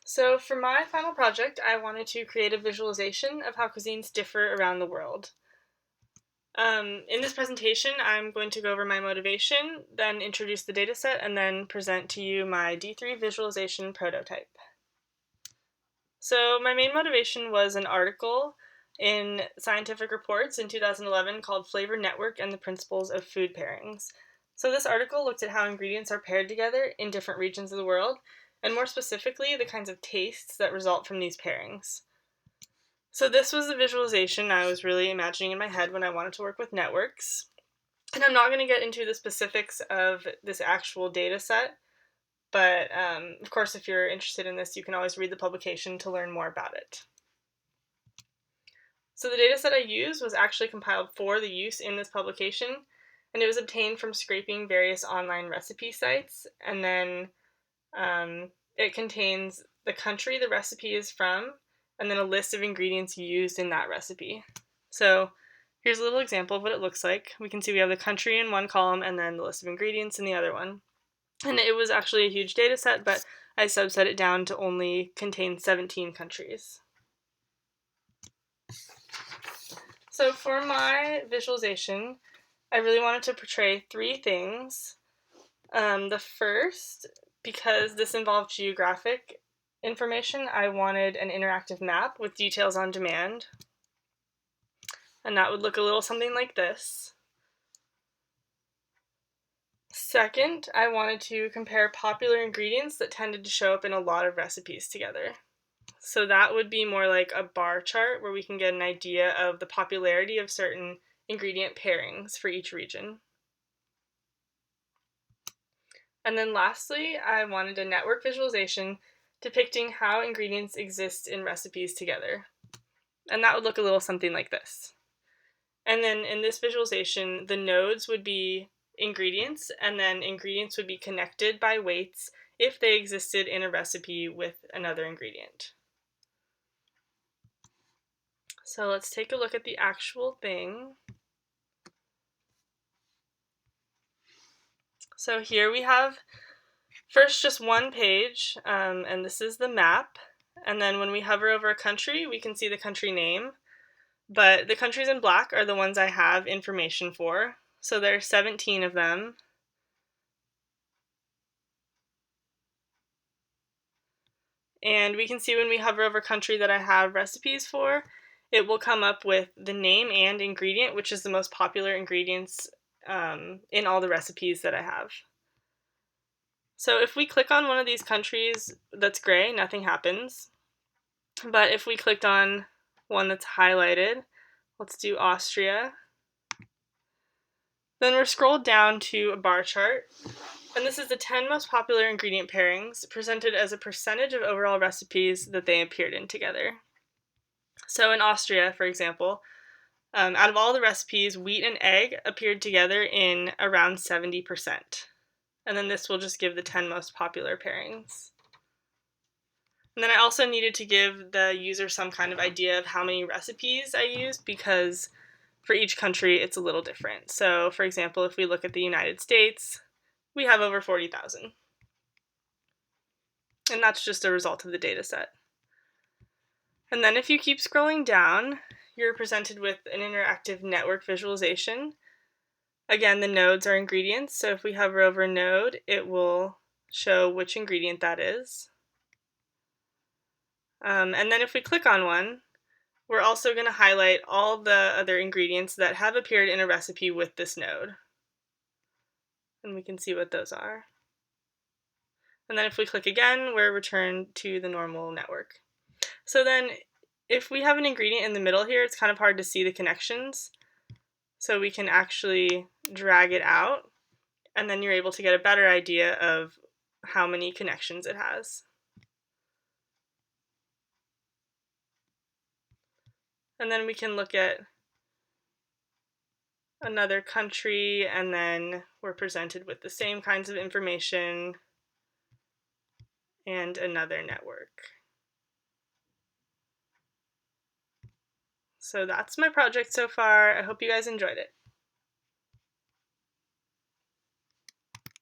So for my final project, I wanted to create a visualization of how cuisines differ around the world. In this presentation, I'm going to go over my motivation, then introduce the dataset, and then present to you my D3 visualization prototype. So my main motivation was an article in Scientific Reports in 2011 called Flavor Network and the Principles of Food Pairings. So this article looked at how ingredients are paired together in different regions of the world, and more specifically, the kinds of tastes that result from these pairings. So this was the visualization I was really imagining in my head when I wanted to work with networks. And I'm not going to get into the specifics of this actual data set, but of course, if you're interested in this, you can always read the publication to learn more about it. So the data set I used was actually compiled for the use in this publication, and it was obtained from scraping various online recipe sites, and then it contains the country the recipe is from, and then a list of ingredients used in that recipe. So here's a little example of what it looks like. We can see we have the country in one column and then the list of ingredients in the other one. And it was actually a huge data set, but I subset it down to only contain 17 countries. So for my visualization, I really wanted to portray three things. The first, because this involved geographic information, I wanted an interactive map with details on demand. And that would look a little something like this. Second, I wanted to compare popular ingredients that tended to show up in a lot of recipes together. So that would be more like a bar chart where we can get an idea of the popularity of certain ingredient pairings for each region. And then lastly, I wanted a network visualization depicting how ingredients exist in recipes together. And that would look a little something like this. And then in this visualization, the nodes would be ingredients, and then ingredients would be connected by weights if they existed in a recipe with another ingredient. So let's take a look at the actual thing. So here we have first just one page, and this is the map. And then when we hover over a country, we can see the country name. But the countries in black are the ones I have information for. So there are 17 of them. And we can see when we hover over country that I have recipes for, it will come up with the name and ingredient, which is the most popular ingredients in all the recipes that I have. So if we click on one of these countries that's gray, nothing happens. But if we clicked on one that's highlighted, let's do Austria, then we're scrolled down to a bar chart. And this is the 10 most popular ingredient pairings presented as a percentage of overall recipes that they appeared in together. So in Austria, for example, out of all the recipes, wheat and egg appeared together in around 70%. And then this will just give the 10 most popular pairings. And then I also needed to give the user some kind of idea of how many recipes I used, because for each country it's a little different. So for example, if we look at the United States, we have over 40,000. And that's just a result of the data set. And then if you keep scrolling down, you're presented with an interactive network visualization. Again, the nodes are ingredients, so if we hover over a node, it will show which ingredient that is. And then if we click on one, we're also going to highlight all the other ingredients that have appeared in a recipe with this node. And we can see what those are. And then if we click again, we're returned to the normal network. So then if we have an ingredient in the middle here, it's kind of hard to see the connections. So we can actually drag it out, and then you're able to get a better idea of how many connections it has. And then we can look at another country, and then we're presented with the same kinds of information and another network. So that's my project so far. I hope you guys enjoyed it.